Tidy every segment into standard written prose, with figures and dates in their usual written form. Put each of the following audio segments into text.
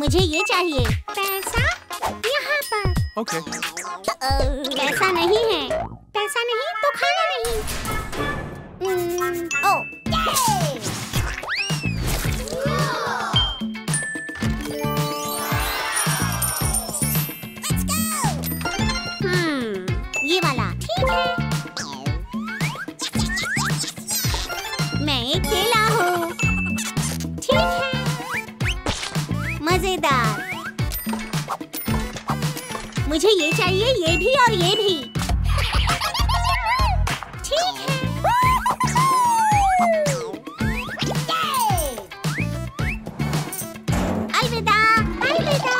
मुझे ये चाहिए। पैसा यहाँ पर। ओके। पैसा नहीं है। पैसा नहीं तो खाना नहीं। ओह, ये वाला ठीक है। मैं एक केला हूँ। ठीक है, मजेदार। मुझे ये चाहिए, ये भी और ये भी। ठीक है। अलविदा, अलविदा।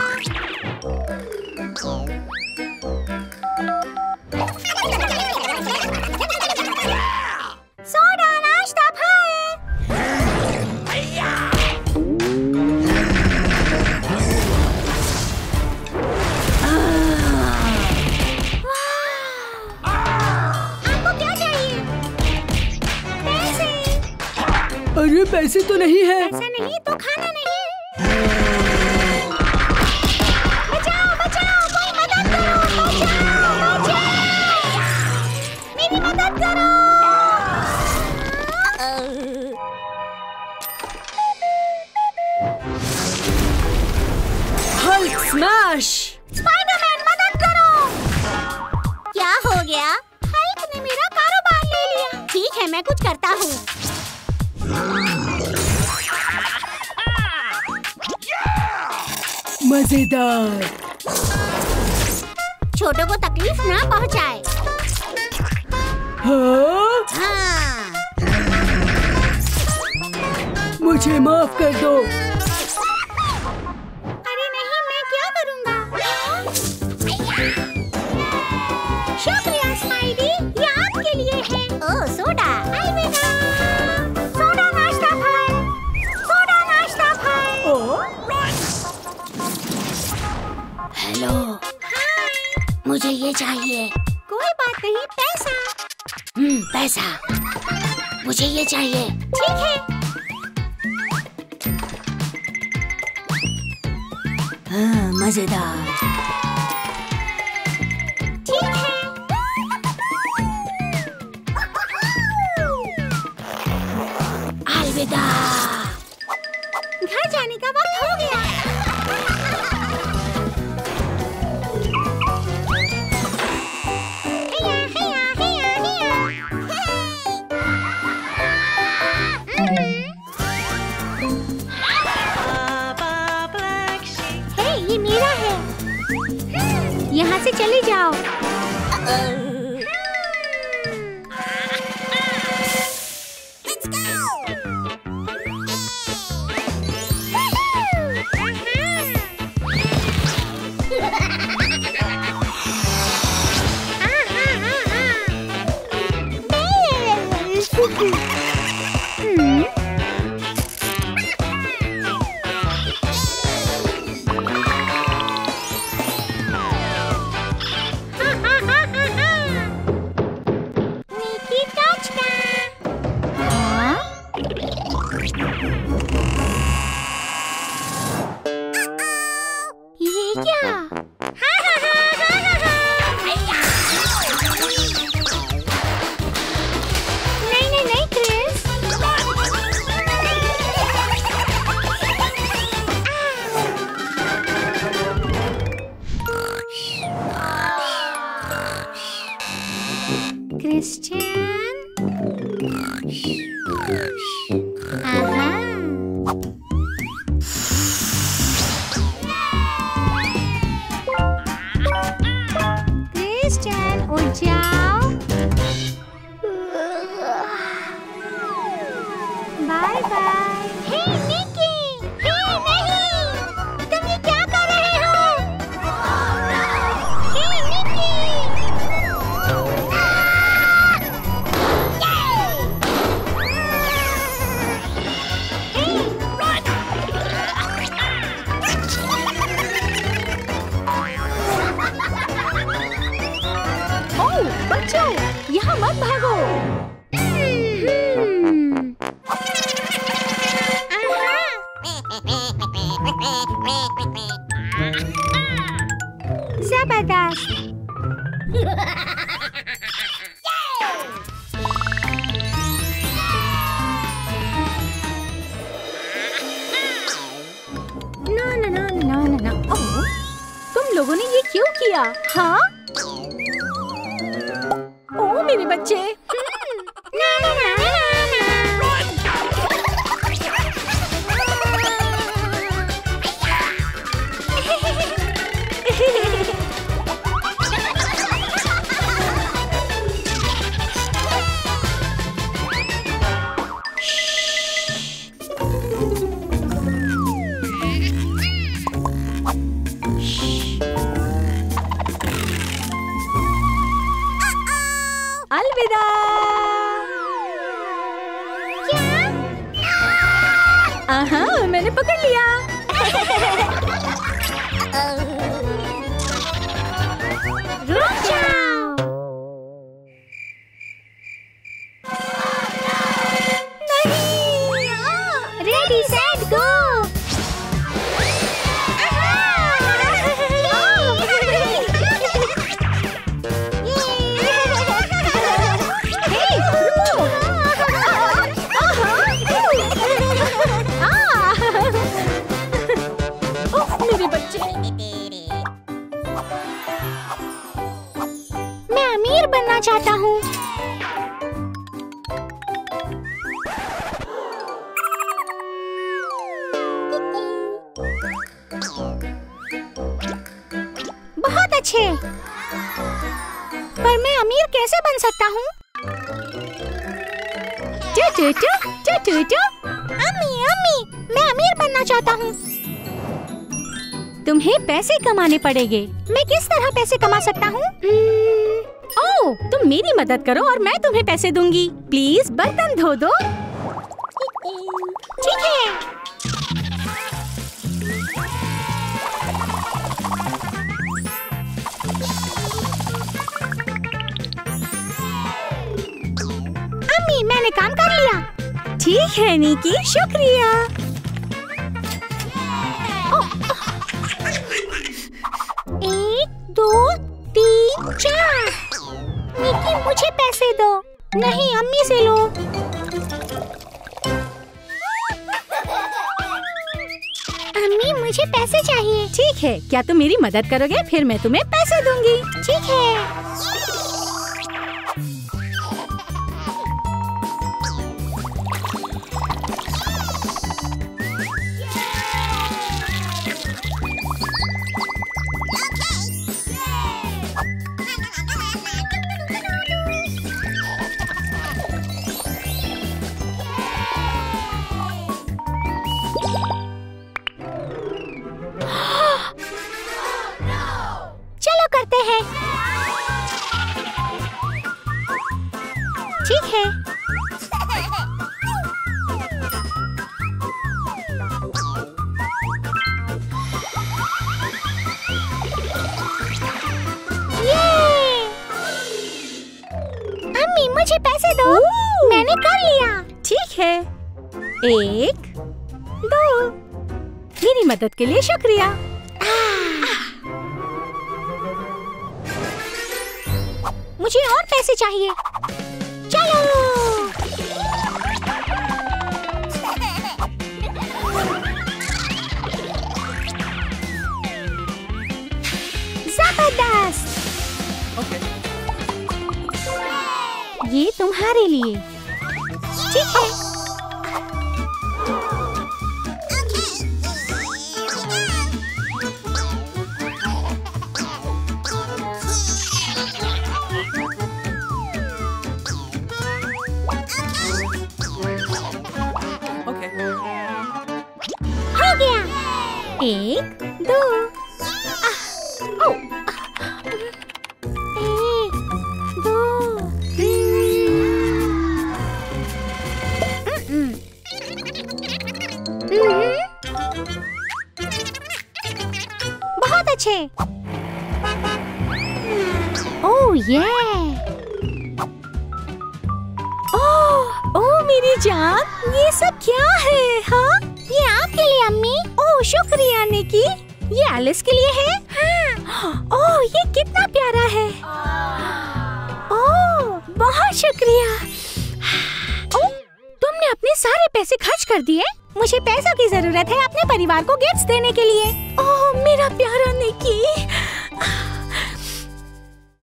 सोडा नाश्ता खाए। आपको क्या चाहिए? पैसे। अरे पैसे तो नहीं है। पैसा नहीं तो खाना नहीं। बचाओ बचाओ, कोई मदद करो। बचाओ बचाओ, मेरी मदद करो। Hulk smash. स्पाइडरमैन मदद करो। क्या हो गया? हल्क ने मेरा कारोबार ले लिया। ठीक है, मैं कुछ करता हूँ। मजेदार। छोटों को तकलीफ ना पहुँचाए। हाँ? हाँ। मुझे माफ कर दो। अरे नहीं, मैं क्या करूँगा? शुक्रिया स्पाइडी, ये आपके लिए है। ओह, सोडा। अलविदा। सोडा नाश्ता खाए। सोडा नाश्ता खाए। हेलो। हाय। मुझे ये चाहिए। कोई बात नहीं, पैसा। पैसा। मुझे ये चाहिए। ठीक है। हाँ, मजेदार। ठीक है। अलविदा। घर जाने का वक्त हो गया। हैया, हैया, हैया, हैया। हे, ये मेरा है। यहाँ से चले जाओ। लोगों ने ये क्यों किया? हाँ? ओ मेरे बच्चे। ना ना ना ना ना। अलविदा। क्या? मैंने पकड़ लिया। रुक जाओ। नहीं। Ready set go. मैं अमीर बनना चाहता हूँ। बहुत अच्छे। पर मैं अमीर कैसे बन सकता हूँ? अम्मी अम्मी, मैं अमीर बनना चाहता हूँ। तुम्हें पैसे कमाने पड़ेंगे। मैं किस तरह पैसे कमा सकता हूँ? ओह, तुम मेरी मदद करो और मैं तुम्हें पैसे दूंगी। प्लीज बर्तन धो दो। ठीक है। अम्मी, मैंने काम कर लिया। ठीक है निकी, शुक्रिया। एक, दो, तीन, चार। निकी, मुझे पैसे दो। नहीं, अम्मी से लो। अम्मी, मुझे पैसे चाहिए। ठीक है, क्या तुम मेरी मदद करोगे? फिर मैं तुम्हें पैसे दूंगी। ठीक है। चलो करते हैं। ठीक है। ये! अम्मी, मुझे पैसे दो। मैंने कर लिया। ठीक है। एक, दो। मेरी मदद के लिए शुक्रिया। मुझे और पैसे चाहिए। चलो। जबरदस्त। ये तुम्हारे लिए। ठीक है। हो गया। एक, दो। एक, दो। बहुत अच्छे। ओह ये। ओह मेरी जान, ये सब क्या है? हाँ, ये आपके लिए अम्मी। ओह शुक्रिया निकी। ये एलिस के लिए है। हाँ। ओह ये कितना प्यारा है। ओह बहुत शुक्रिया। ओह तुमने अपने सारे पैसे खर्च कर दिए। मुझे पैसों की जरूरत है अपने परिवार को गिफ्ट्स देने के लिए। ओह मेरा प्यारा निकी।